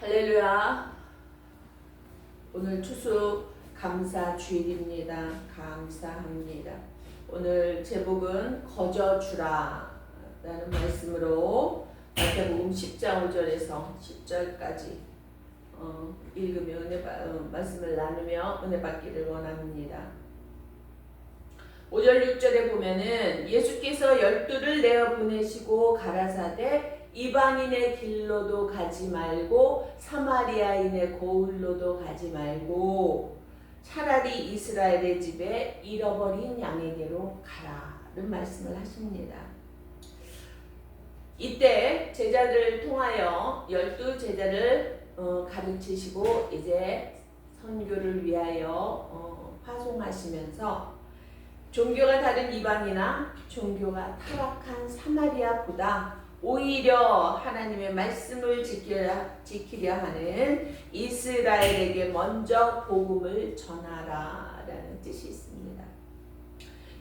할렐루야. 오늘 추수 감사 주일입니다. 감사합니다. 오늘 제목은 거저주라 라는 말씀으로 마태복음 10장 5절에서 10절까지 읽으며 말씀을 나누며 은혜 받기를 원합니다. 5절 6절에 보면은 예수께서 12를 내어 보내시고 가라사대 이방인의 길로도 가지 말고 사마리아인의 고을로도 가지 말고 차라리 이스라엘의 집에 잃어버린 양에게로 가라는 말씀을 하십니다. 이때 제자들을 통하여 12제자를 가르치시고 이제 선교를 위하여 파송하시면서 종교가 다른 이방이나 종교가 타락한 사마리아보다 오히려 하나님의 말씀을 지키려 하는 이스라엘에게 먼저 복음을 전하라라는 뜻이 있습니다.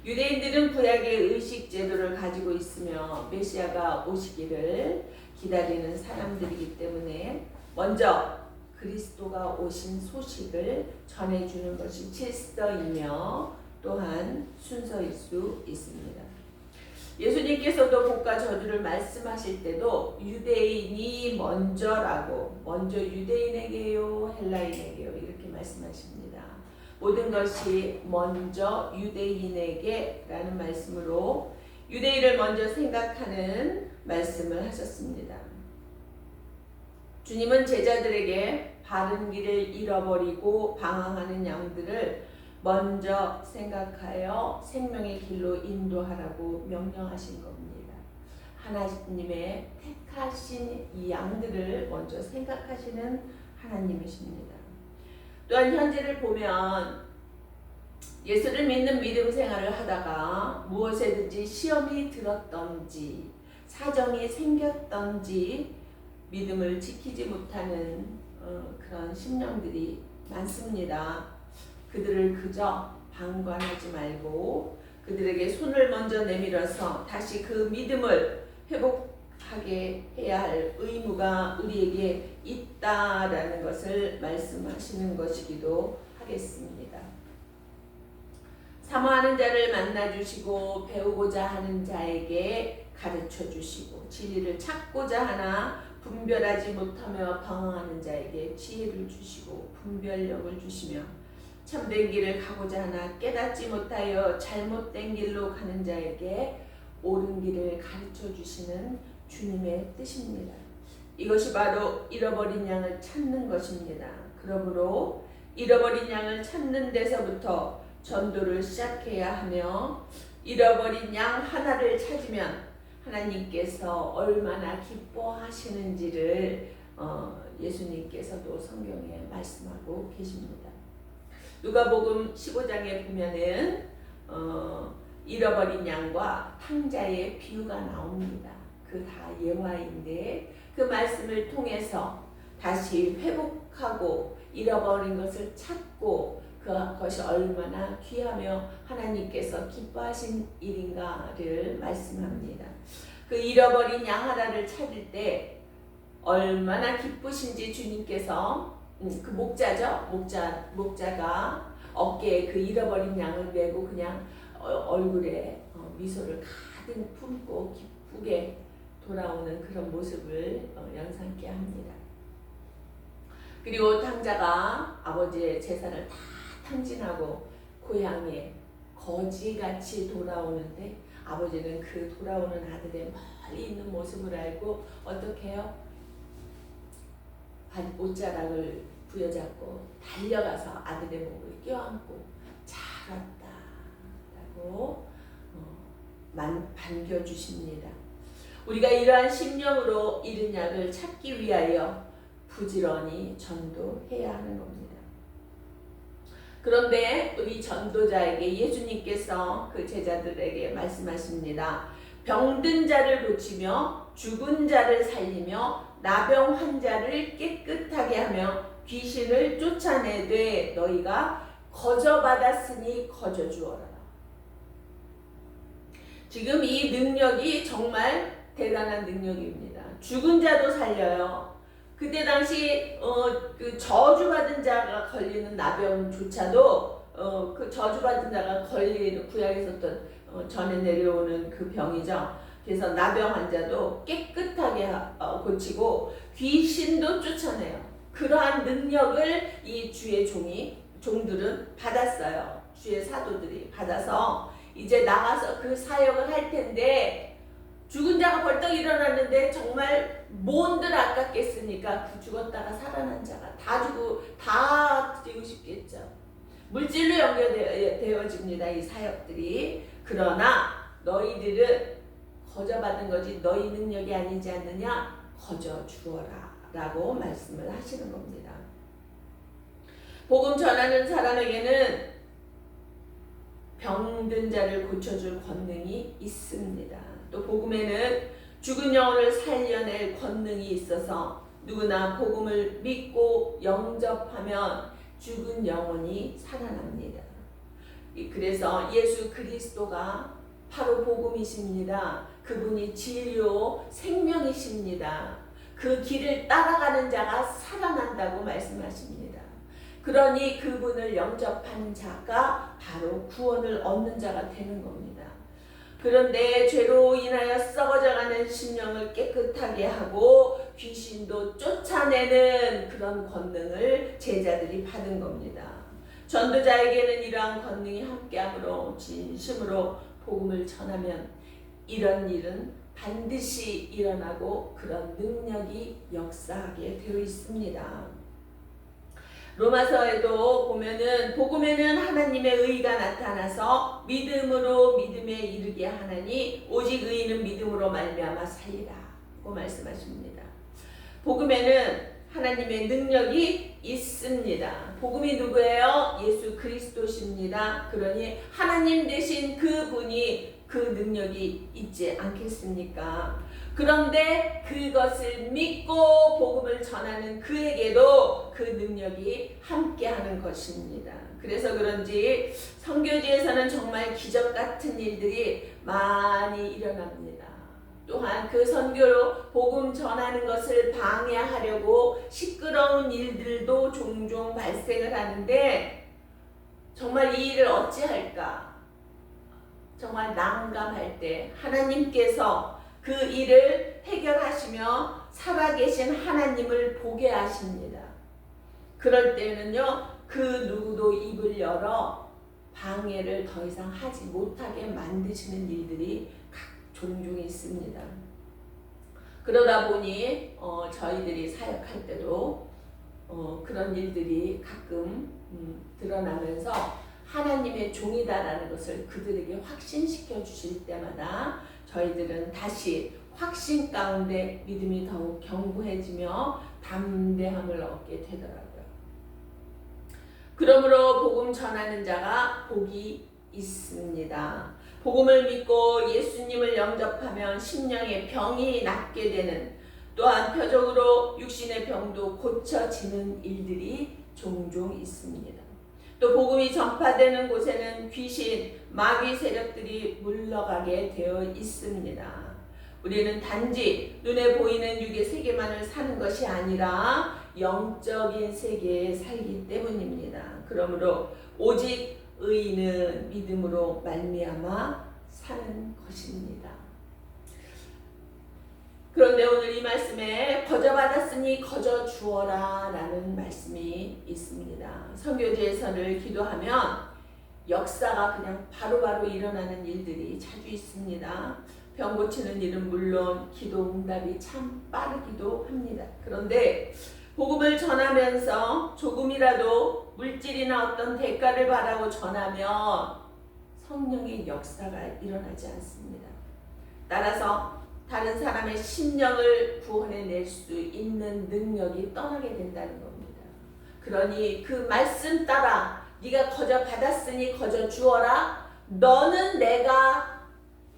유대인들은 구약의 의식 제도를 가지고 있으며 메시아가 오시기를 기다리는 사람들이기 때문에 먼저 그리스도가 오신 소식을 전해주는 것이 질서이며 또한 순서일 수 있습니다. 예수님께서도 복과 저주를 말씀하실 때도 유대인이 먼저라고, 먼저 유대인에게요 헬라인에게요 이렇게 말씀하십니다. 모든 것이 먼저 유대인에게 라는 말씀으로 유대인을 먼저 생각하는 말씀을 하셨습니다. 주님은 제자들에게 바른 길을 잃어버리고 방황하는 양들을 먼저 생각하여 생명의 길로 인도하라고 명령하신 겁니다. 하나님의 택하신 이 양들을 먼저 생각하시는 하나님이십니다. 또한 현재를 보면 예수를 믿는 믿음 생활을 하다가 무엇에든지 시험이 들었던지 사정이 생겼던지 믿음을 지키지 못하는 그런 심령들이 많습니다. 그들을 그저 방관하지 말고 그들에게 손을 먼저 내밀어서 다시 그 믿음을 회복하게 해야 할 의무가 우리에게 있다라는 것을 말씀하시는 것이기도 하겠습니다. 사모하는 자를 만나주시고 배우고자 하는 자에게 가르쳐주시고 진리를 찾고자 하나 분별하지 못하며 방황하는 자에게 지혜를 주시고 분별력을 주시며 참된 길을 가고자 하나 깨닫지 못하여 잘못된 길로 가는 자에게 옳은 길을 가르쳐 주시는 주님의 뜻입니다. 이것이 바로 잃어버린 양을 찾는 것입니다. 그러므로 잃어버린 양을 찾는 데서부터 전도를 시작해야 하며 잃어버린 양 하나를 찾으면 하나님께서 얼마나 기뻐하시는지를 예수님께서도 성경에 말씀하고 계십니다. 누가복음 15장에 보면은 잃어버린 양과 탕자의 비유가 나옵니다. 그 다 예화인데 그 말씀을 통해서 다시 회복하고 잃어버린 것을 찾고 그것이 얼마나 귀하며 하나님께서 기뻐하신 일인가를 말씀합니다. 그 잃어버린 양 하나를 찾을 때 얼마나 기쁘신지 주님께서 그 목자죠. 목자가 어깨에 그 잃어버린 양을 메고 그냥 얼굴에 미소를 가득 품고 기쁘게 돌아오는 그런 모습을 연상케 합니다. 그리고 탕자가 아버지의 재산을 다 탕진하고 고향에 거지같이 돌아오는데 아버지는 그 돌아오는 아들의 멀리 있는 모습을 알고 어떻게 해요? 옷자락을 부여잡고 달려가서 아들의 목을 껴안고 잘 왔다 라고 반겨주십니다. 우리가 이러한 심령으로 잃은 양을 찾기 위하여 부지런히 전도해야 하는 겁니다. 그런데 우리 전도자에게 예수님께서 그 제자들에게 말씀하십니다. 병든 자를 고치며 죽은 자를 살리며 나병 환자를 깨끗하게 하며 귀신을 쫓아내되 너희가 거저받았으니 거저주어라. 지금 이 능력이 정말 대단한 능력입니다. 죽은 자도 살려요. 그때 당시 그 저주받은 자가 걸리는 나병조차도 그 저주받은 자가 걸리는 구약에 있었던 전에 내려오는 그 병이죠. 그래서 나병 환자도 깨끗하게 고치고 귀신도 쫓아내요. 그러한 능력을 이 주의 종들은 받았어요. 주의 사도들이 받아서 이제 나가서 그 사역을 할 텐데, 죽은 자가 벌떡 일어났는데 정말 뭔들 아깝겠습니까? 그 죽었다가 살아난 자가 다 드리고 싶겠죠. 물질로 연결되어집니다, 이 사역들이. 그러나 너희들은 거저받은 거지 너희 능력이 아니지 않느냐? 거저 주어라 라고 말씀을 하시는 겁니다. 복음 전하는 사람에게는 병든 자를 고쳐줄 권능이 있습니다. 또 복음에는 죽은 영혼을 살려낼 권능이 있어서 누구나 복음을 믿고 영접하면 죽은 영혼이 살아납니다. 그래서 예수 그리스도가 바로 복음이십니다. 그분이 진리요 생명이십니다. 그 길을 따라가는 자가 살아난다고 말씀하십니다. 그러니 그분을 영접하는 자가 바로 구원을 얻는 자가 되는 겁니다. 그런데 죄로 인하여 썩어져가는 심령을 깨끗하게 하고 귀신도 쫓아내는 그런 권능을 제자들이 받은 겁니다. 전도자에게는 이러한 권능이 함께함으로 진심으로 복음을 전하면 이런 일은 반드시 일어나고 그런 능력이 역사하게 되어 있습니다. 로마서에도 보면은 복음에는 하나님의 의가 나타나서 믿음으로 믿음에 이르게 하나니 오직 의인은 믿음으로 말미암아 살리라고 말씀하십니다. 복음에는 하나님의 능력이 있습니다. 복음이 누구예요? 예수 그리스도십니다. 그러니 하나님 대신 그분이 그 능력이 있지 않겠습니까? 그런데 그것을 믿고 복음을 전하는 그에게도 그 능력이 함께하는 것입니다. 그래서 그런지 선교지에서는 정말 기적 같은 일들이 많이 일어납니다. 또한 그 선교로 복음 전하는 것을 방해하려고 시끄러운 일들도 종종 발생을 하는데 정말 이 일을 어찌할까? 정말 난감할 때 하나님께서 그 일을 해결하시며 살아계신 하나님을 보게 하십니다. 그럴 때는요, 그 누구도 입을 열어 방해를 더 이상 하지 못하게 만드시는 일들이 종종 있습니다. 그러다 보니 저희들이 사역할 때도 그런 일들이 가끔 드러나면서 하나님의 종이다라는 것을 그들에게 확신시켜 주실 때마다 저희들은 다시 확신 가운데 믿음이 더욱 견고해지며 담대함을 얻게 되더라고요. 그러므로 복음 전하는 자가 복이 있습니다. 복음을 믿고 예수님을 영접하면 심령의 병이 낫게 되는, 또한 표적으로 육신의 병도 고쳐지는 일들이 종종 있습니다. 또 복음이 전파되는 곳에는 귀신, 마귀 세력들이 물러가게 되어 있습니다. 우리는 단지 눈에 보이는 육의 세계만을 사는 것이 아니라 영적인 세계에 살기 때문입니다. 그러므로 오직 의인은 믿음으로 말미암아 사는 것입니다. 그런데 오늘 이 말씀에 거저 받았으니 거저 주어라 라는 말씀이 있습니다. 선교지에서를 기도하면 역사가 그냥 바로바로 일어나는 일들이 자주 있습니다. 병 고치는 일은 물론 기도 응답이 참 빠르기도 합니다. 그런데 복음을 전하면서 조금이라도 물질이나 어떤 대가를 바라고 전하면 성령의 역사가 일어나지 않습니다. 따라서 다른 사람의 심령을 구원해낼 수 있는 능력이 떠나게 된다는 겁니다. 그러니 그 말씀 따라 네가 거저 받았으니 거저 주어라. 너는 내가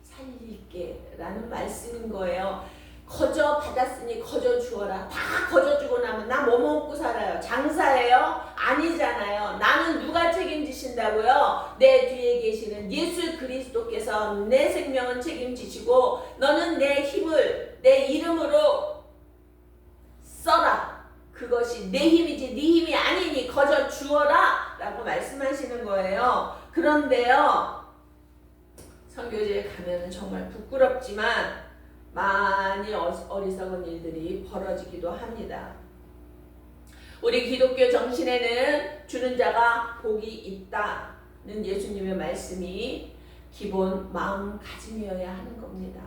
살릴게 라는 말씀인 거예요. 거저 받았으니 거저 주어라. 다 거저 주고 나면 나 뭐 먹고 살아요? 장사예요? 아니잖아요. 나는 누가 책임지신다고요? 내 뒤에 계시는 예수 그리스도께서 내 생명을 책임지시고 너는 내 힘을 내 이름으로 써라. 것이 내 힘이지 네 힘이 아니니 거저 주어라 라고 말씀하시는 거예요. 그런데요, 선교지에 가면 정말 부끄럽지만 많이 어리석은 일들이 벌어지기도 합니다. 우리 기독교 정신에는 주는 자가 복이 있다는 예수님의 말씀이 기본 마음가짐이어야 하는 겁니다.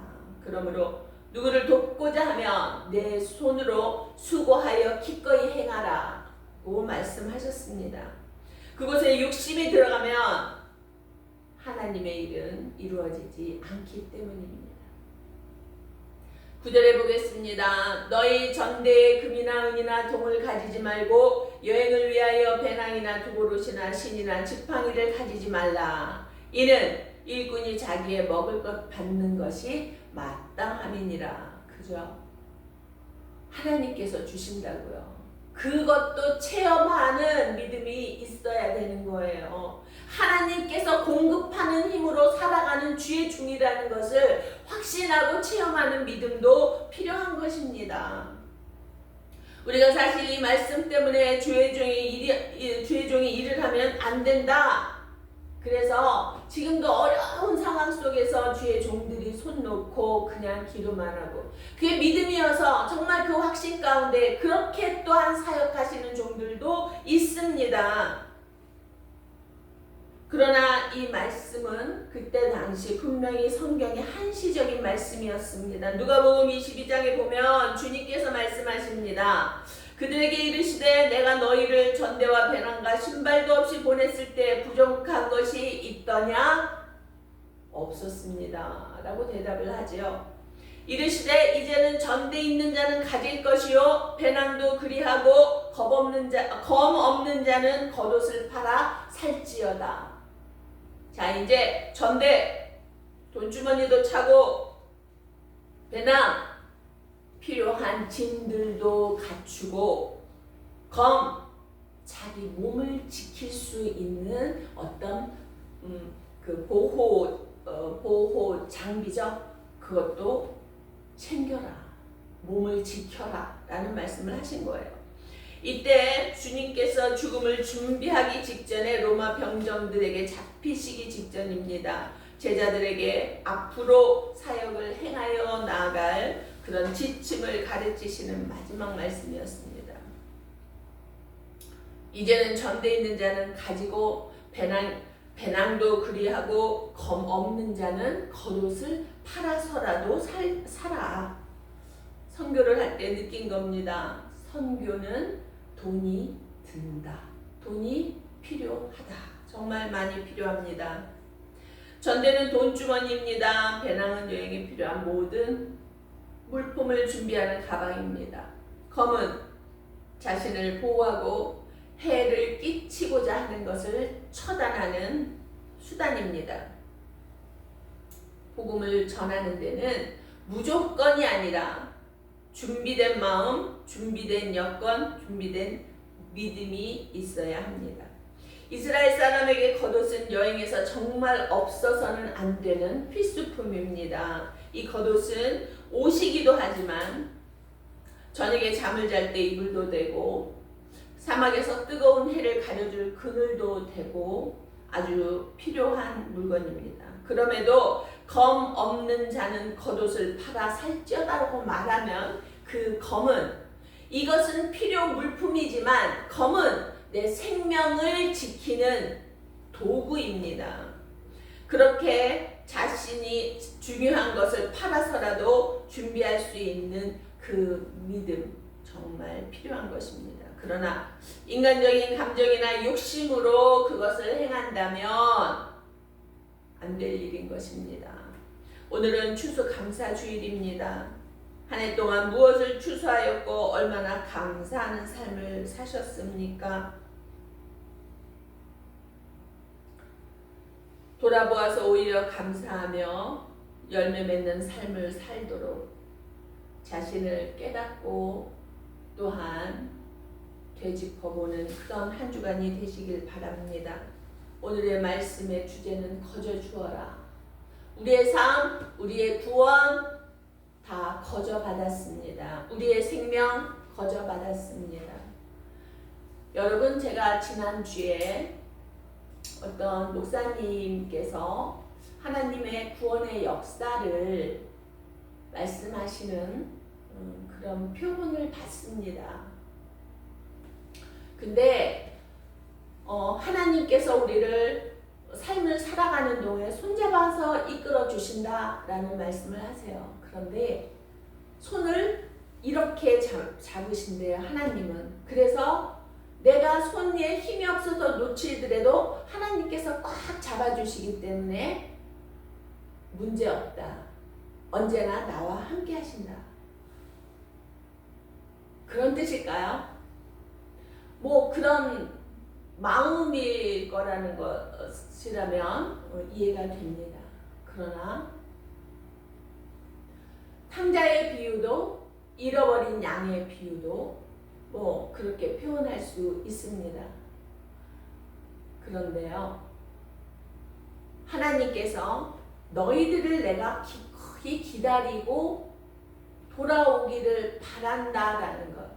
그러므로 누구를 돕고자 하면 내 손으로 수고하여 기꺼이 행하라고 말씀하셨습니다. 그곳에 욕심이 들어가면 하나님의 일은 이루어지지 않기 때문입니다. 9절에 보겠습니다. 너희 전대에 금이나 은이나 동을 가지지 말고 여행을 위하여 배낭이나 두보롯이나 신이나 지팡이를 가지지 말라. 이는 일꾼이 자기의 먹을 것 받는 것이 마땅함이니라. 그죠? 하나님께서 주신다고요. 그것도 체험하는 믿음이 있어야 되는 거예요. 하나님께서 공급하는 힘으로 살아가는 주의 종이라는 것을 확신하고 체험하는 믿음도 필요한 것입니다. 우리가 사실 이 말씀 때문에 주의 종이 일을 하면 안 된다. 그래서 지금도 어려운 상황 속에서 주의 종들이 손 놓고 그냥 기도만 하고, 그게 믿음이어서 정말 그 확신 가운데 그렇게 또한 사역하시는 종들도 있습니다. 그러나 이 말씀은 그때 당시 분명히 성경의 한시적인 말씀이었습니다. 누가복음 22장에 보면 주님께서 말씀하십니다. 그들에게 이르시되 내가 너희를 전대와 배낭과 신발도 없이 보냈을 때 부족한 것이 있더냐? 없었습니다 라고 대답을 하지요. 이르시되 이제는 전대 있는 자는 가질 것이요 배낭도 그리하고 검 없는 자는 겉옷을 팔아 살지어다. 자, 이제 전대, 돈주머니도 차고 배낭, 필요한 짐들도 갖추고 검, 자기 몸을 지킬 수 있는 어떤 그 보호 장비죠. 그것도 챙겨라, 몸을 지켜라 라는 말씀을 하신 거예요. 이때 주님께서 죽음을 준비하기 직전에 로마 병정들에게 잡히시기 직전입니다. 제자들에게 앞으로 사역을 행하여 나아갈 그런 지침을 가르치시는 마지막 말씀이었습니다. 이제는 전대 있는 자는 가지고 배낭도 그리하고 검 없는 자는 겉옷을 팔아서라도 살아. 선교를 할 때 느낀 겁니다. 선교는 돈이 든다. 돈이 필요하다. 정말 많이 필요합니다. 전대는 돈주머니입니다. 배낭은 여행에 필요한 모든 물품을 준비하는 가방입니다. 검은 자신을 보호하고 해를 끼치고자 하는 것을 처단하는 수단입니다. 복음을 전하는 데는 무조건이 아니라 준비된 마음, 준비된 여건, 준비된 믿음이 있어야 합니다. 이스라엘 사람에게 겉옷은 여행에서 정말 없어서는 안 되는 필수품입니다. 이 겉옷은 옷이기도 하지만 저녁에 잠을 잘 때 이불도 되고 사막에서 뜨거운 해를 가려줄 그늘도 되고 아주 필요한 물건입니다. 그럼에도 검 없는 자는 겉옷을 팔아 살찌어다라고 말하면 그 검은, 이것은 필요 물품이지만 검은 내 생명을 지키는 도구입니다. 그렇게 자신이 중요한 것을 팔아서라도 준비할 수 있는 그 믿음, 정말 필요한 것입니다. 그러나 인간적인 감정이나 욕심으로 그것을 행한다면 안 될 일인 것입니다. 오늘은 추수감사주일입니다. 한 해 동안 무엇을 추수하였고 얼마나 감사하는 삶을 사셨습니까? 돌아보아서 오히려 감사하며 열매 맺는 삶을 살도록 자신을 깨닫고 또한 되짚어보는 그런 한 주간이 되시길 바랍니다. 오늘의 말씀의 주제는 거저 주어라. 우리의 삶, 우리의 구원 다 거저 받았습니다. 우리의 생명 거저 받았습니다. 여러분, 제가 지난주에 어떤 목사님께서 하나님의 구원의 역사를 말씀하시는 그런 표본을 봤습니다. 근데 하나님께서 우리를 삶을 살아가는 동에 손잡아서 이끌어 주신다라는 말씀을 하세요. 그런데 손을 이렇게 잡으신대요, 하나님은. 그래서 내가 손에 힘이 없어서 놓치더라도 하나님께서 꽉 잡아주시기 때문에 문제없다. 언제나 나와 함께 하신다. 그런 뜻일까요? 뭐 그런 마음일 거라는 것이라면 이해가 됩니다. 그러나 탕자의 비유도 잃어버린 양의 비유도 뭐 그렇게 표현할 수 있습니다. 그런데요, 하나님께서 너희들을 내가 기꺼이 기다리고 돌아오기를 바란다라는 것,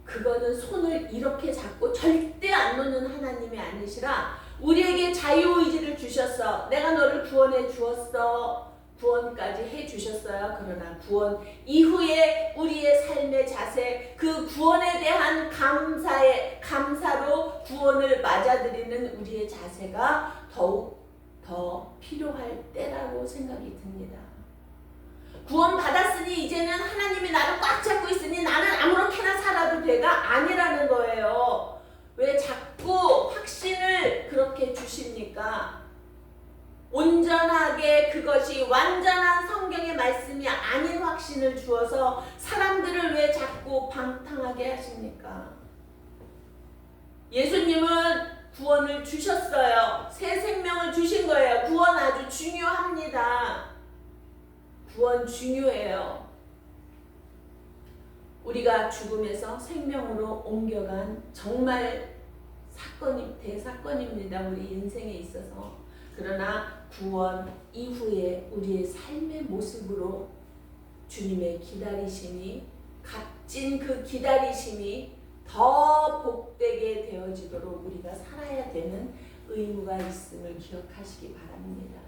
그거는 손을 이렇게 잡고 절대 안 놓는 하나님이 아니시라 우리에게 자유의지를 주셨어. 내가 너를 구원해 주었어. 구원까지 해 주셨어요. 그러나 구원 이후에 우리의 삶의 자세, 그 구원에 대한 감사로 구원을 맞아들이는 우리의 자세가 더욱 더 필요할 때라고 생각이 듭니다. 구원 받았으니 이제는 하나님이 나를 꽉 잡고 있으니 나는 아무렇게나 살아도 돼가 아니라는 거예요. 왜 자꾸 확신을 그렇게 주십니까? 온전하게 그것이 완전한 성경의 말씀이 아닌 확신을 주어서 사람들을 왜 자꾸 방탕하게 하십니까? 예수님은 구원을 주셨어요. 새 생명을 주신 거예요. 구원 아주 중요합니다. 구원 중요해요. 우리가 죽음에서 생명으로 옮겨간 정말 대사건입니다. 우리 인생에 있어서. 그러나 구원 이후에 우리의 삶의 모습으로 주님의 기다리심이, 값진 그 기다리심이 더 복되게 되어지도록 우리가 살아야 되는 의무가 있음을 기억하시기 바랍니다.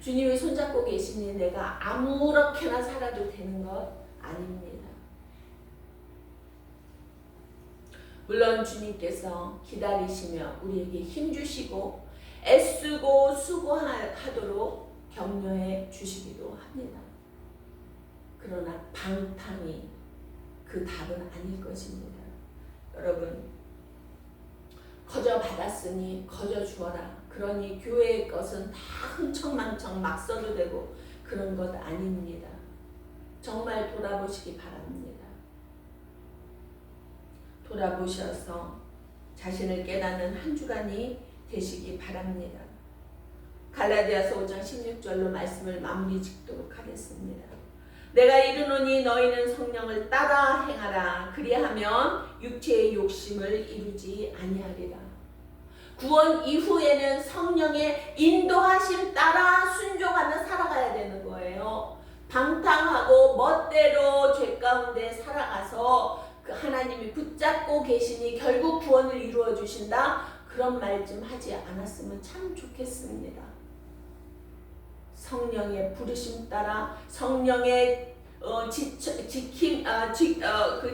주님이 손잡고 계시니 내가 아무렇게나 살아도 되는 것 아닙니다. 물론 주님께서 기다리시며 우리에게 힘주시고 애쓰고 수고하도록 격려해 주시기도 합니다. 그러나 방탕이 그 답은 아닐 것입니다. 여러분, 거저 받았으니 거저 주어라. 그러니 교회의 것은 다 흥청망청 막 써도 되고 그런 것 아닙니다. 정말 돌아보시기 바랍니다. 돌아보셔서 자신을 깨닫는 한 주간이 되시기 바랍니다. 갈라디아서 5장 16절로 말씀을 마무리 짓도록 하겠습니다. 내가 이르노니 너희는 성령을 따라 행하라. 그리하면 육체의 욕심을 이루지 아니하리라. 구원 이후에는 성령의 인도하심 따라 순종하며 살아가야 되는 거예요. 방탕하고 멋대로 죄 가운데 살아가서 그 하나님이 붙잡고 계시니 결국 구원을 이루어 주신다. 그런 말 좀 하지 않았으면 참 좋겠습니다. 성령의 부르심 따라 성령의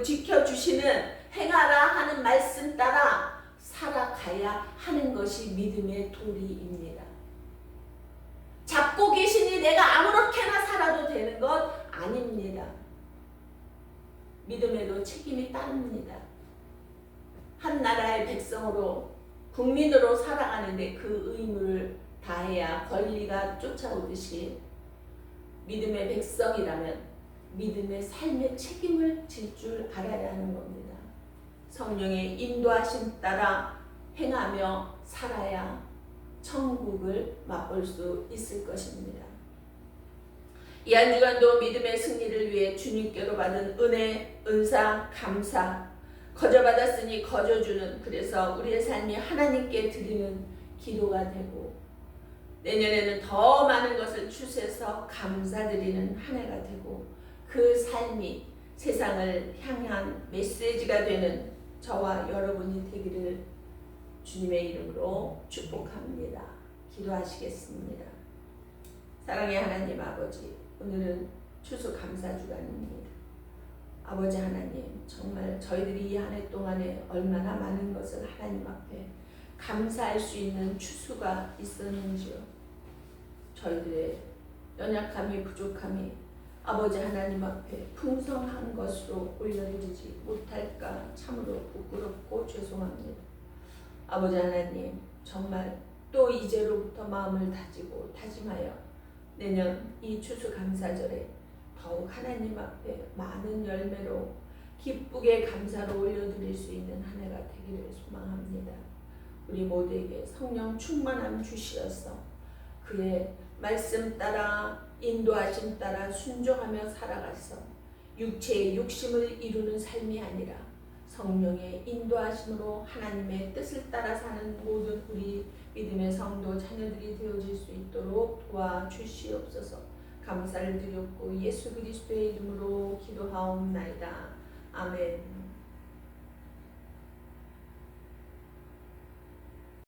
지켜주시는 행하라 하는 말씀 따라 살아가야 하는 것이 믿음의 도리입니다. 잡고 계시니 내가 아무렇게나 살아도 되는 것 아닙니다. 믿음에도 책임이 따릅니다. 한 나라의 백성으로 국민으로 살아가는데 그 의무를 다해야 권리가 쫓아오듯이 믿음의 백성이라면 믿음의 삶의 책임을 질 줄 알아야 하는 겁니다. 성령의 인도하심 따라 행하며 살아야 천국을 맛볼 수 있을 것입니다. 이 한 주간도 믿음의 승리를 위해 주님께로 받은 은혜, 은사, 감사, 거저 받았으니 거저 주는, 그래서 우리의 삶이 하나님께 드리는 기도가 되고 내년에는 더 많은 것을 추수해서 감사드리는 한 해가 되고 그 삶이 세상을 향한 메시지가 되는 저와 여러분이 되기를 주님의 이름으로 축복합니다. 기도하시겠습니다. 사랑의 하나님 아버지, 오늘은 추수감사주간입니다. 아버지 하나님, 정말 저희들이 이 한 해 동안에 얼마나 많은 것을 하나님 앞에 감사할 수 있는 추수가 있었는지요. 저희들의 연약함이 부족함이 아버지 하나님 앞에 풍성한 것으로 올려드리지 못할까 참으로 부끄럽고 죄송합니다. 아버지 하나님, 정말 또 이제로부터 마음을 다지고 다짐하여 내년 이 추수감사절에 더욱 하나님 앞에 많은 열매로 기쁘게 감사로 올려드릴 수 있는 한 해가 되기를 소망합니다. 우리 모두에게 성령 충만함 주시어서 그의 말씀 따라 인도하심 따라 순종하며 살아가서 육체의 욕심을 이루는 삶이 아니라 성령의 인도하심으로 하나님의 뜻을 따라 사는 모든 우리 믿음의 성도 자녀들이 되어질 수 있도록 도와주시옵소서. 감사를 드렸고 예수 그리스도의 이름으로 기도하옵나이다. 아멘.